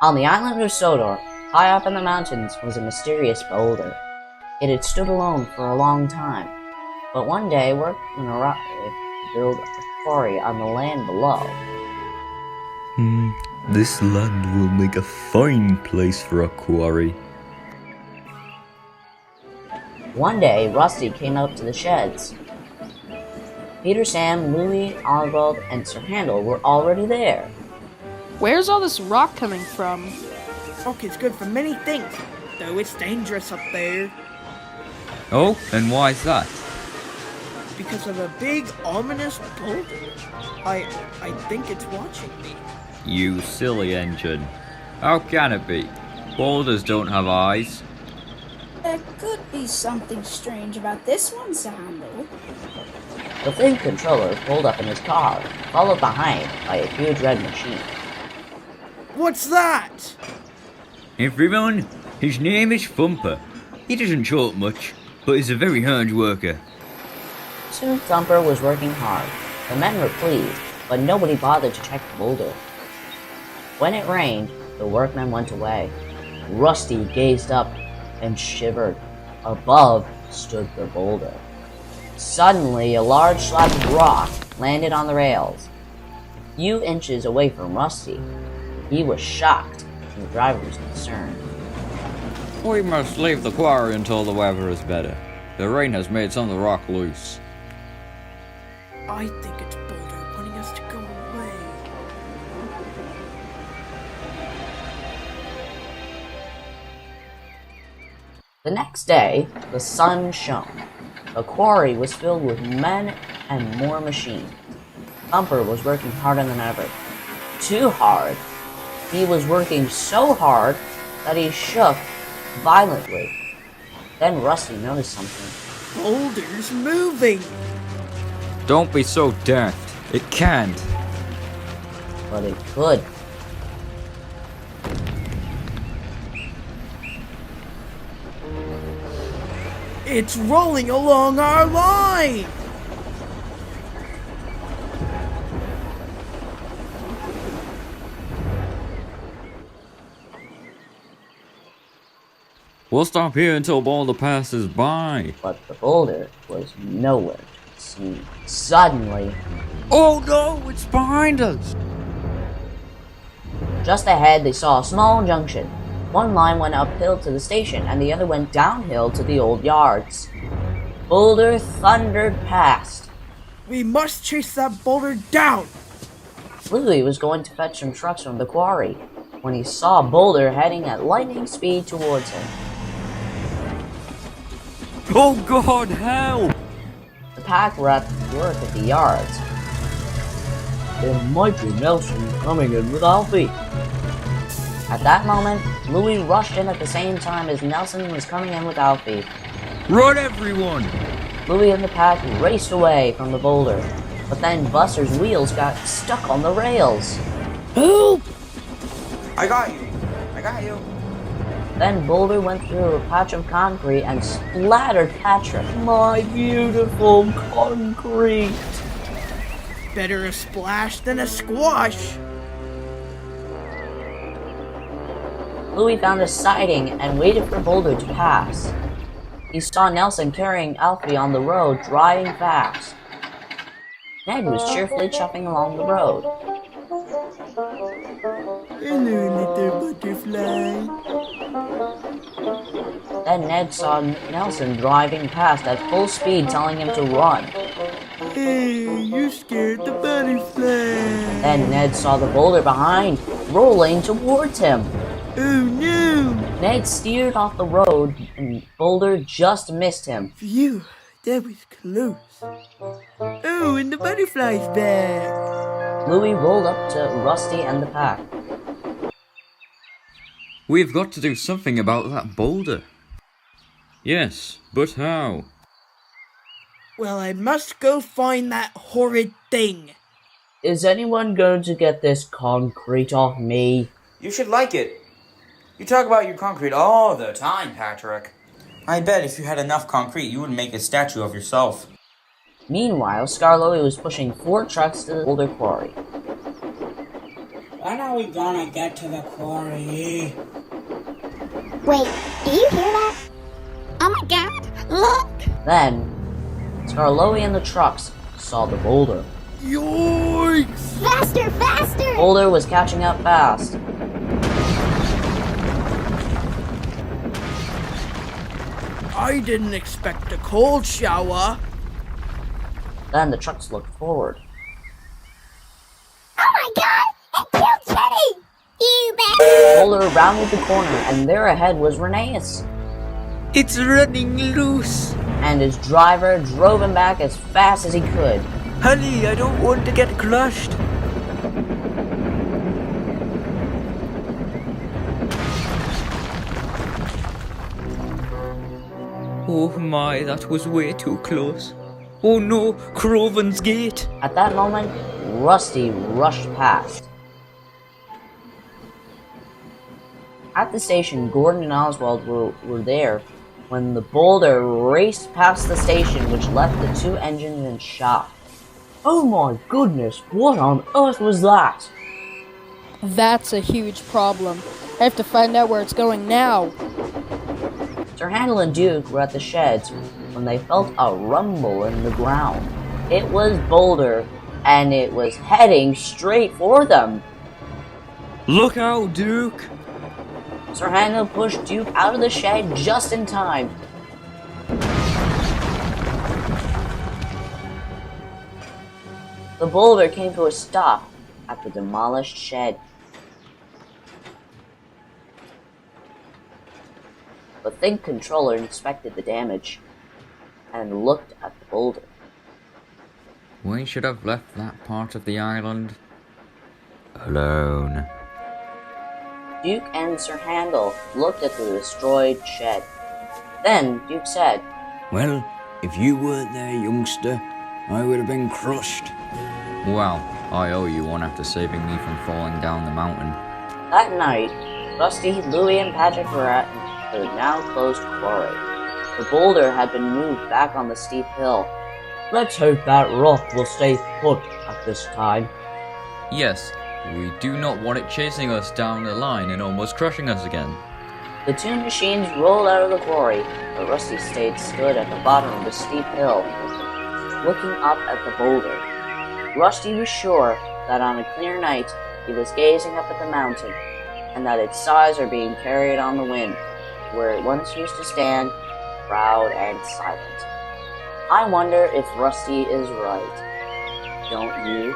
On the island of Sodor, high up in the mountains, was a mysterious boulder. It had stood alone for a long time, but one day Workman arrived to build a quarry on the land below. This land will make a fine place for a quarry. One day, Rusty came up to the sheds. Peter, Sam, Louie, Oswald, and Sir Handel were already there. Where's all this rock coming from? Rock is good for many things, though it's dangerous up there. Oh, and why is that? Because of a big, ominous boulder. I think it's watching me. You silly engine. How can it be? Boulders don't have eyes. There could be something strange about this one, Sir Handel. The Think controller pulled up in his car, followed behind by a huge red machine. What's that? Everyone, his name is Thumper. He doesn't talk much, but he's a very hard worker. Soon Thumper was working hard. The men were pleased, but nobody bothered to check the boulder. When it rained, the workmen went away. Rusty gazed up and shivered. Above stood the boulder. Suddenly, a large slab of rock landed on the rails. A few inches away from Rusty. He was shocked, and the driver was concerned. We must leave the quarry until the weather is better. The rain has made some of the rock loose. I think it's Boulder wanting us to go away. The next day, the sun shone. The quarry was filled with men and more machines. Thumper was working harder than ever. Too hard. He was working so hard that he shook violently. Then Rusty noticed something. Boulder's moving! Don't be so daft. It can't. But it could. It's rolling along our line! We'll stop here until Boulder passes by. But the boulder was nowhere to be seen. Suddenly, Oh no, it's behind us! just ahead, they saw a small junction. One line went uphill to the station, and the other went downhill to the old yards. Boulder thundered past. We must chase that boulder down! Louie was going to fetch some trucks from the quarry when he saw Boulder heading at lightning speed towards him. Oh God, help! The pack were at work at the yards. There might be Nelson coming in with Alfie. At that moment, Louie rushed in at the same time as Nelson was coming in with Alfie. Run, everyone! Louie and the pack raced away from the boulder, but then Buster's wheels got stuck on the rails. Help! I got you. I got you. Then Boulder went through a patch of concrete and splattered Patrick. My beautiful concrete! Better a splash than a squash! Louie found a siding and waited for Boulder to pass. He saw Nelson carrying Alfie on the road, driving fast. Ned was cheerfully chuffing along the road. Hello, little butterfly. Then Ned saw Nelson driving past at full speed, telling him to run. Hey, you scared the butterfly. Then Ned saw the boulder behind, rolling towards him. Oh no! Ned steered off the road, and Boulder just missed him. Phew, that was close. Oh, and the butterfly's back. Louie rolled up to Rusty and the pack. We've got to do something about that boulder. Yes, but how? Well, I must go find that horrid thing. Is anyone going to get this concrete off me? You should like it. You talk about your concrete all the time, Patrick. I bet if you had enough concrete, you would make a statue of yourself. Meanwhile, Skarloey was pushing 4 trucks to the boulder quarry. When are we gonna get to the quarry? Wait, do you hear that? Oh my god, look! Then, Skarloey and the trucks saw the boulder. Yoinks! Faster, faster! Boulder was catching up fast. I didn't expect a cold shower. Then the trucks looked forward. Oh my god! It killed Teddy! You bet! Boulder rounded the corner, and there ahead was Rheneas. It's running loose. And his driver drove him back as fast as he could. Honey, I don't want to get crushed. Oh my, that was way too close. Oh no, Croven's Gate. At that moment, Rusty rushed past. At the station, Gordon and Oswald were there when the boulder raced past the station, which left the two engines in shock. Oh my goodness, what on earth was that? That's a huge problem. I have to find out where it's going now. Sir Handel and Duke were at the sheds when they felt a rumble in the ground. It was Boulder, and it was heading straight for them. Look out, Duke. Sir Handel pushed Duke out of the shed just in time. The boulder came to a stop at the demolished shed. The Think controller inspected the damage and looked at the boulder. We should have left that part of the island alone. Duke and Sir Handel looked at the destroyed shed. Then Duke said, Well, if you weren't there, youngster, I would have been crushed. Well, I owe you one after saving me from falling down the mountain. That night, Rusty, Louie, and Patrick were at the now closed quarry. The boulder had been moved back on the steep hill. Let's hope that rock will stay put at this time. Yes, we do not want it chasing us down the line and almost crushing us again. The two machines rolled out of the quarry, but Rusty stood at the bottom of the steep hill, looking up at the boulder. Rusty was sure that on a clear night he was gazing up at the mountain, and that its sides are being carried on the wind, where it once used to stand, proud and silent. I wonder if Rusty is right. Don't you?